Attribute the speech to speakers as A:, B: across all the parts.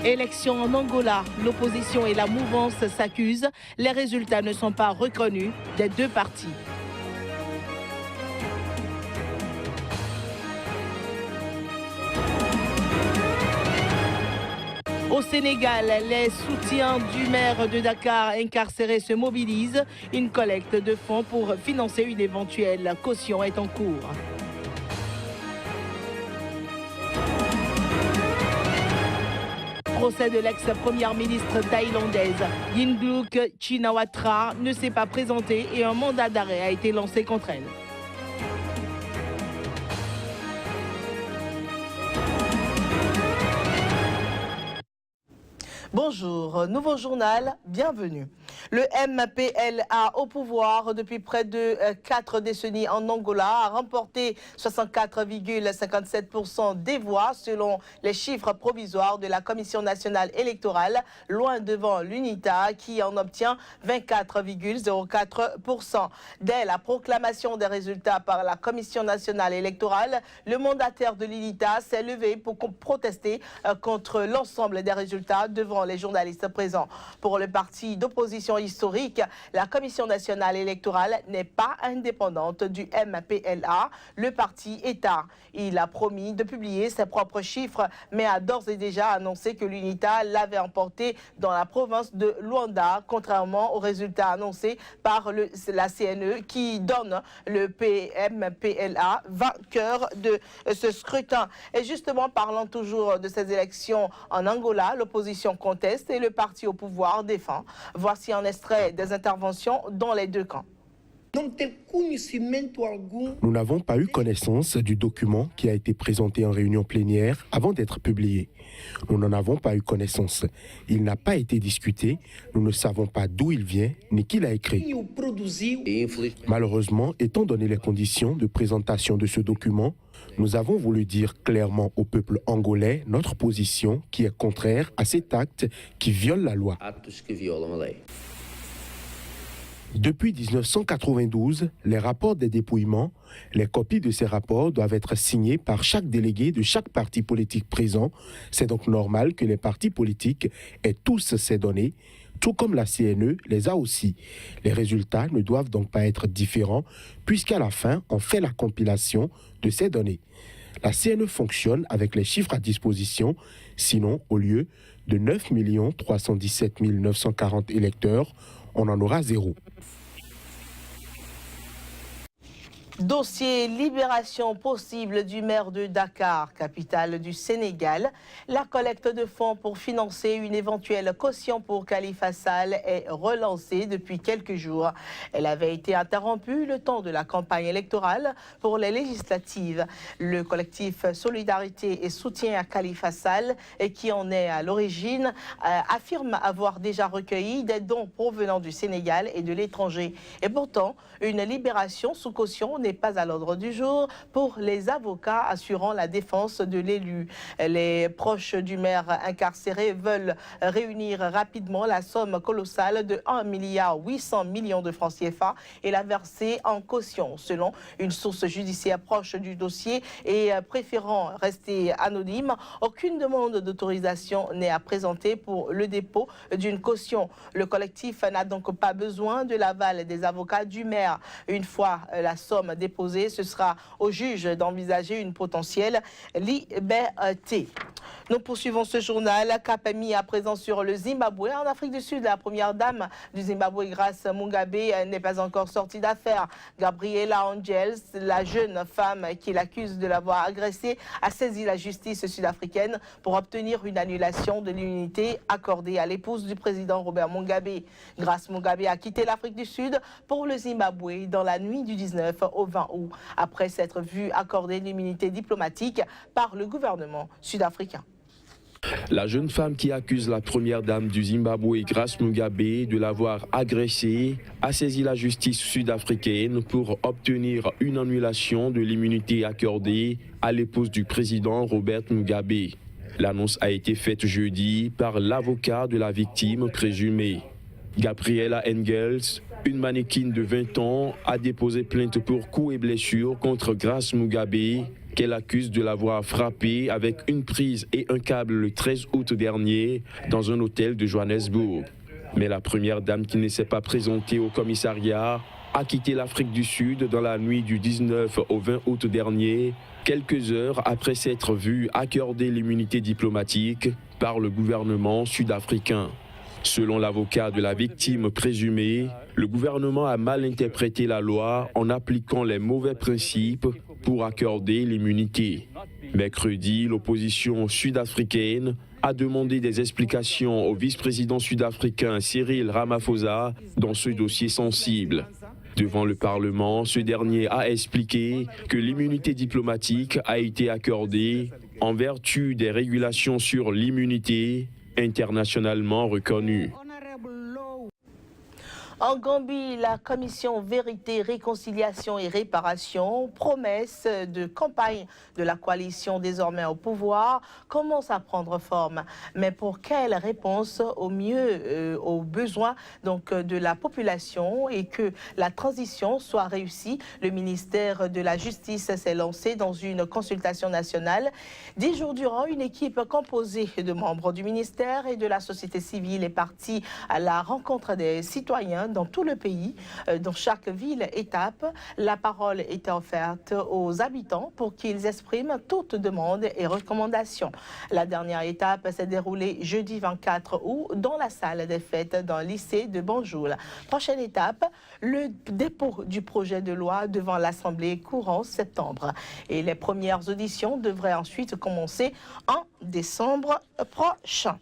A: Élection en Angola, l'opposition et la mouvance s'accusent. Les résultats ne sont pas reconnus des deux partis. Au Sénégal, les soutiens du maire de Dakar incarcéré se mobilisent. Une collecte de fonds pour financer une éventuelle caution est en cours. Procès de l'ex-première ministre thaïlandaise Yingluck Shinawatra ne s'est pas présenté et un mandat d'arrêt a été lancé contre elle. Bonjour, nouveau journal, bienvenue. Le MPLA au pouvoir depuis près de 4 décennies en Angola a remporté 64,57% des voix selon les chiffres provisoires de la Commission nationale électorale, loin devant l'UNITA qui en obtient 24,04%. Dès la proclamation des résultats par la Commission nationale électorale, le mandataire de l'UNITA s'est levé pour protester contre l'ensemble des résultats devant les journalistes présents. Pour le parti d'opposition historique, la Commission nationale électorale n'est pas indépendante du MPLA, le parti État. Il a promis de publier ses propres chiffres, mais a d'ores et déjà annoncé que l'UNITA l'avait emporté dans la province de Luanda, contrairement aux résultats annoncés par la CNE qui donne le MPLA vainqueur de ce scrutin. Et justement, parlant toujours de ces élections en Angola, l'opposition conteste et le parti au pouvoir défend. Voici un extrait des interventions dans les deux camps.
B: Nous n'avons pas eu connaissance du document qui a été présenté en réunion plénière avant d'être publié. Nous n'en avons pas eu connaissance. Il n'a pas été discuté. Nous ne savons pas d'où il vient ni qui l'a écrit. Malheureusement, étant donné les conditions de présentation de ce document, nous avons voulu dire clairement au peuple angolais notre position qui est contraire à cet acte qui viole la loi. Depuis 1992, les rapports des dépouillements, les copies de ces rapports doivent être signées par chaque délégué de chaque parti politique présent. C'est donc normal que les partis politiques aient tous ces données, tout comme la CNE les a aussi. Les résultats ne doivent donc pas être différents, puisqu'à la fin, on fait la compilation de ces données. La CNE fonctionne avec les chiffres à disposition, sinon, au lieu de 9 317 940 électeurs, on en aura 0.
A: Dossier libération possible du maire de Dakar, capitale du Sénégal. La collecte de fonds pour financer une éventuelle caution pour Khalifa Sall est relancée depuis quelques jours. Elle avait été interrompue le temps de la campagne électorale pour les législatives. Le collectif Solidarité et Soutien à Khalifa Sall, qui en est à l'origine, affirme avoir déjà recueilli des dons provenant du Sénégal et de l'étranger. Et pourtant, une libération sous caution n'est pas à l'ordre du jour pour les avocats assurant la défense de l'élu. Les proches du maire incarcéré veulent réunir rapidement la somme colossale de 1,8 milliard de francs CFA et la verser en caution, selon une source judiciaire proche du dossier et préférant rester anonyme. Aucune demande d'autorisation n'est à présenter pour le dépôt d'une caution. Le collectif n'a donc pas besoin de l'aval des avocats du maire. Une fois la somme déposée, ce sera au juge d'envisager une potentielle liberté. Nous poursuivons ce journal. Cap est mis à présent sur le Zimbabwe. En Afrique du Sud, la première dame du Zimbabwe, Grace Mugabe, n'est pas encore sortie d'affaire. Gabriela Angels, la jeune femme qui l'accuse de l'avoir agressée, a saisi la justice sud-africaine pour obtenir une annulation de l'immunité accordée à l'épouse du président Robert Mugabe. Grace Mugabe a quitté l'Afrique du Sud pour le Zimbabwe dans la nuit du 19 au 20 août, après s'être vue accorder l'immunité diplomatique par le gouvernement sud-africain.
C: La jeune femme qui accuse la première dame du Zimbabwe, Grace Mugabe, de l'avoir agressée, a saisi la justice sud-africaine pour obtenir une annulation de l'immunité accordée à l'épouse du président Robert Mugabe. L'annonce a été faite jeudi par l'avocat de la victime présumée. Gabriela Engels, une mannequin de 20 ans, a déposé plainte pour coups et blessures contre Grace Mugabe, qu'elle accuse de l'avoir frappé avec une prise et un câble le 13 août dernier dans un hôtel de Johannesburg. Mais la première dame, qui ne s'est pas présentée au commissariat, a quitté l'Afrique du Sud dans la nuit du 19 au 20 août dernier, quelques heures après s'être vue accorder l'immunité diplomatique par le gouvernement sud-africain. Selon l'avocat de la victime présumée, le gouvernement a mal interprété la loi en appliquant les mauvais principes pour accorder l'immunité. Mercredi, l'opposition sud-africaine a demandé des explications au vice-président sud-africain Cyril Ramaphosa dans ce dossier sensible. Devant le Parlement, ce dernier a expliqué que l'immunité diplomatique a été accordée en vertu des régulations sur l'immunité internationalement reconnues.
A: En Gambie, la commission Vérité, Réconciliation et Réparation, promesse de campagne de la coalition désormais au pouvoir, commence à prendre forme. Mais pour quelle réponse au mieux aux besoins de la population et que la transition soit réussie, le ministère de la Justice s'est lancé dans une consultation nationale. 10 jours durant, une équipe composée de membres du ministère et de la société civile est partie à la rencontre des citoyens dans tout le pays. Dans chaque ville-étape, la parole était offerte aux habitants pour qu'ils expriment toutes demandes et recommandations. La dernière étape s'est déroulée jeudi 24 août dans la salle des fêtes d'un lycée de Banjul. Prochaine étape, le dépôt du projet de loi devant l'Assemblée courant septembre. Et les premières auditions devraient ensuite commencer en décembre prochain.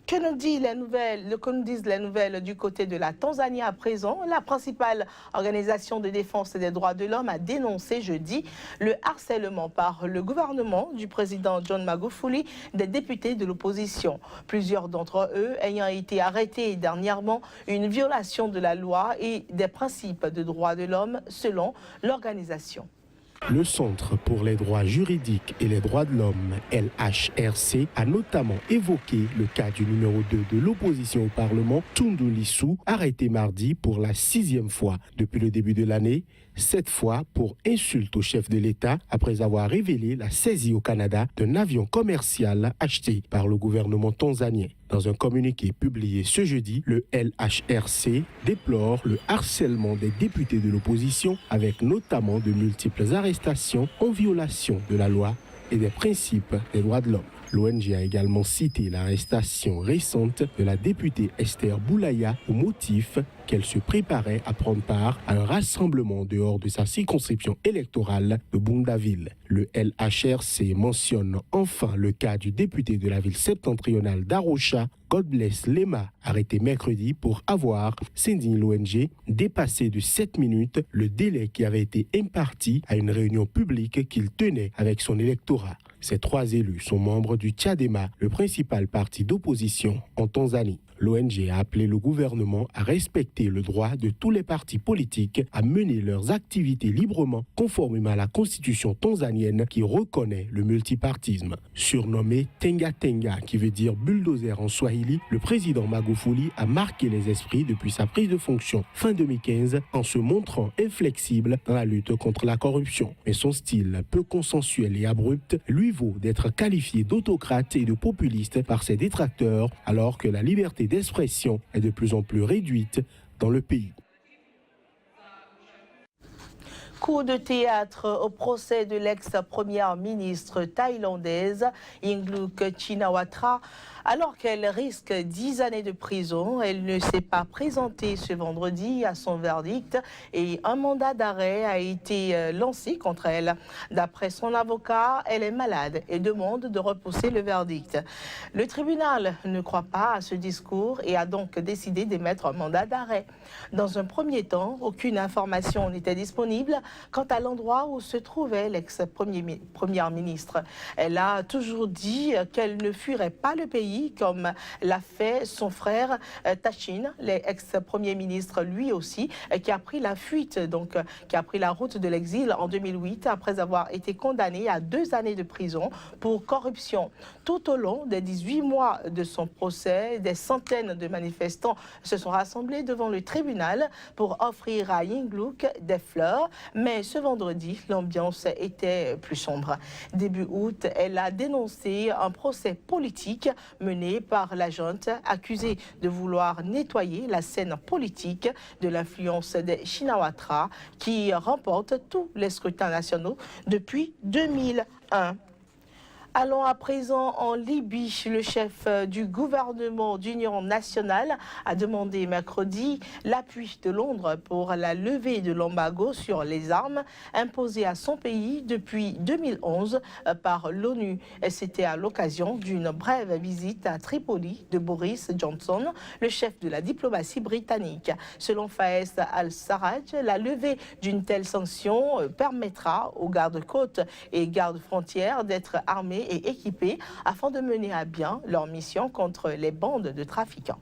A: Que nous disent les nouvelles du côté de la Tanzanie à présent? La principale organisation de défense des droits de l'homme a dénoncé jeudi le harcèlement par le gouvernement du président John Magufuli des députés de l'opposition. Plusieurs d'entre eux ayant été arrêtés dernièrement, une violation de la loi et des principes de droits de l'homme selon l'organisation.
B: Le Centre pour les droits juridiques et les droits de l'homme, LHRC, a notamment évoqué le cas du numéro 2 de l'opposition au Parlement, Tundu Lissu, arrêté mardi pour la 6e fois depuis le début de l'année, cette fois pour insulte au chef de l'État après avoir révélé la saisie au Canada d'un avion commercial acheté par le gouvernement tanzanien. Dans un communiqué publié ce jeudi, le LHRC déplore le harcèlement des députés de l'opposition avec notamment de multiples arrestations en violation de la loi et des principes des droits de l'homme. L'ONG a également cité l'arrestation récente de la députée Esther Boulaya au motif qu'elle se préparait à prendre part à un rassemblement dehors de sa circonscription électorale de Bundaville. Le LHRC mentionne enfin le cas du député de la ville septentrionale d'Arusha, Godbless Lema, arrêté mercredi pour avoir, s'indigne l'ONG, dépassé de 7 minutes le délai qui avait été imparti à une réunion publique qu'il tenait avec son électorat. Ces 3 élus sont membres du Chadema, le principal parti d'opposition en Tanzanie. L'ONG a appelé le gouvernement à respecter le droit de tous les partis politiques à mener leurs activités librement, conformément à la constitution tanzanienne qui reconnaît le multipartisme. Surnommé Tenga Tenga, qui veut dire bulldozer en swahili, le président Magufuli a marqué les esprits depuis sa prise de fonction fin 2015 en se montrant inflexible dans la lutte contre la corruption. Mais son style peu consensuel et abrupt lui vaut d'être qualifié d'autocrate et de populiste par ses détracteurs, alors que la liberté d'expression est de plus en plus réduite dans le pays.
A: Coup de théâtre au procès de l'ex-première ministre thaïlandaise Yingluck Shinawatra. Alors qu'elle risque 10 années de prison, elle ne s'est pas présentée ce vendredi à son verdict et un mandat d'arrêt a été lancé contre elle. D'après son avocat, elle est malade et demande de repousser le verdict. Le tribunal ne croit pas à ce discours et a donc décidé d'émettre un mandat d'arrêt. Dans un premier temps, aucune information n'était disponible quant à l'endroit où se trouvait l'ex-première ministre. Elle a toujours dit qu'elle ne fuirait pas le pays pays, comme l'a fait son frère Tachin, l'ex-premier ministre lui aussi, qui a pris la fuite, donc qui a pris la route de l'exil en 2008 après avoir été condamné à 2 années de prison pour corruption. Tout au long des 18 mois de son procès, des centaines de manifestants se sont rassemblés devant le tribunal pour offrir à Yingluck des fleurs, mais ce vendredi, l'ambiance était plus sombre. Début août, elle a dénoncé un procès politique mené par la junte accusée de vouloir nettoyer la scène politique de l'influence des Shinawatra qui remportent tous les scrutins nationaux depuis 2001. Allons à présent en Libye. Le chef du gouvernement d'union nationale a demandé mercredi l'appui de Londres pour la levée de l'embargo sur les armes imposé à son pays depuis 2011 par l'ONU. C'était à l'occasion d'une brève visite à Tripoli de Boris Johnson, le chef de la diplomatie britannique. Selon Fayez Al-Sarraj, la levée d'une telle sanction permettra aux gardes-côtes et gardes-frontières d'être armés et équipés afin de mener à bien leur mission contre les bandes de trafiquants.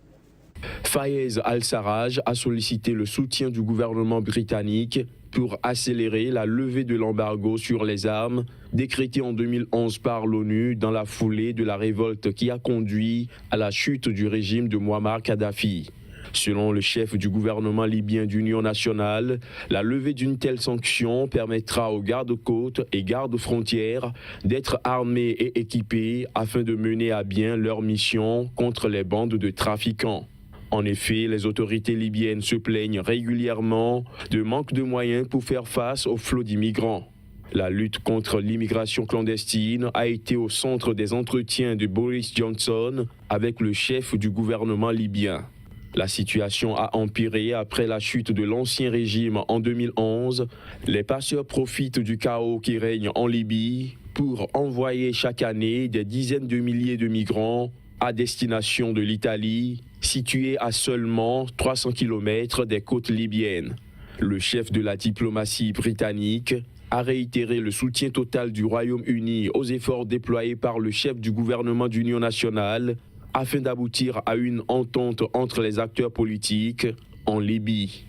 C: Fayez Al-Sarraj a sollicité le soutien du gouvernement britannique pour accélérer la levée de l'embargo sur les armes décrété en 2011 par l'ONU dans la foulée de la révolte qui a conduit à la chute du régime de Mouammar Kadhafi. Selon le chef du gouvernement libyen d'union nationale, la levée d'une telle sanction permettra aux gardes-côtes et gardes-frontières d'être armés et équipés afin de mener à bien leur mission contre les bandes de trafiquants. En effet, les autorités libyennes se plaignent régulièrement de manque de moyens pour faire face au flot d'immigrants. La lutte contre l'immigration clandestine a été au centre des entretiens de Boris Johnson avec le chef du gouvernement libyen. La situation a empiré après la chute de l'ancien régime en 2011. Les passeurs profitent du chaos qui règne en Libye pour envoyer chaque année des dizaines de milliers de migrants à destination de l'Italie, située à seulement 300 km des côtes libyennes. Le chef de la diplomatie britannique a réitéré le soutien total du Royaume-Uni aux efforts déployés par le chef du gouvernement d'union nationale afin d'aboutir à une entente entre les acteurs politiques en Libye.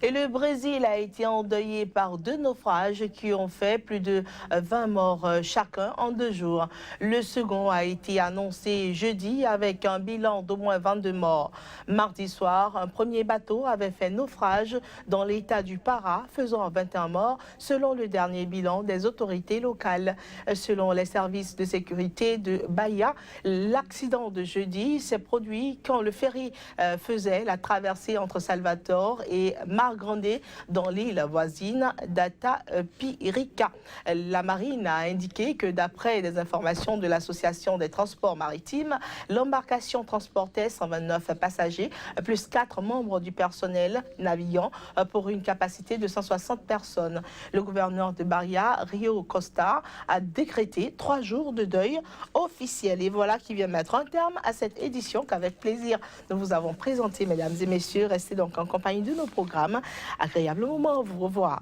A: Et le Brésil a été endeuillé par 2 naufrages qui ont fait plus de 20 morts chacun en 2 jours. Le second a été annoncé jeudi avec un bilan d'au moins 22 morts. Mardi soir, un premier bateau avait fait naufrage dans l'état du Pará, faisant 21 morts selon le dernier bilan des autorités locales. Selon les services de sécurité de Bahia, l'accident de jeudi s'est produit quand le ferry faisait la traversée entre Salvador et Mar Grande dans l'île voisine d'Atapirica. La marine a indiqué que d'après des informations de l'Association des transports maritimes, l'embarcation transportait 129 passagers plus 4 membres du personnel navigant pour une capacité de 160 personnes. Le gouverneur de Bahia, Rio Costa, a décrété 3 jours de deuil officiel. Et voilà qui vient mettre un terme à cette édition qu'avec plaisir nous vous avons présenté, mesdames et messieurs. Restez donc en compagnie de nos programmes. Agréable moment, au revoir.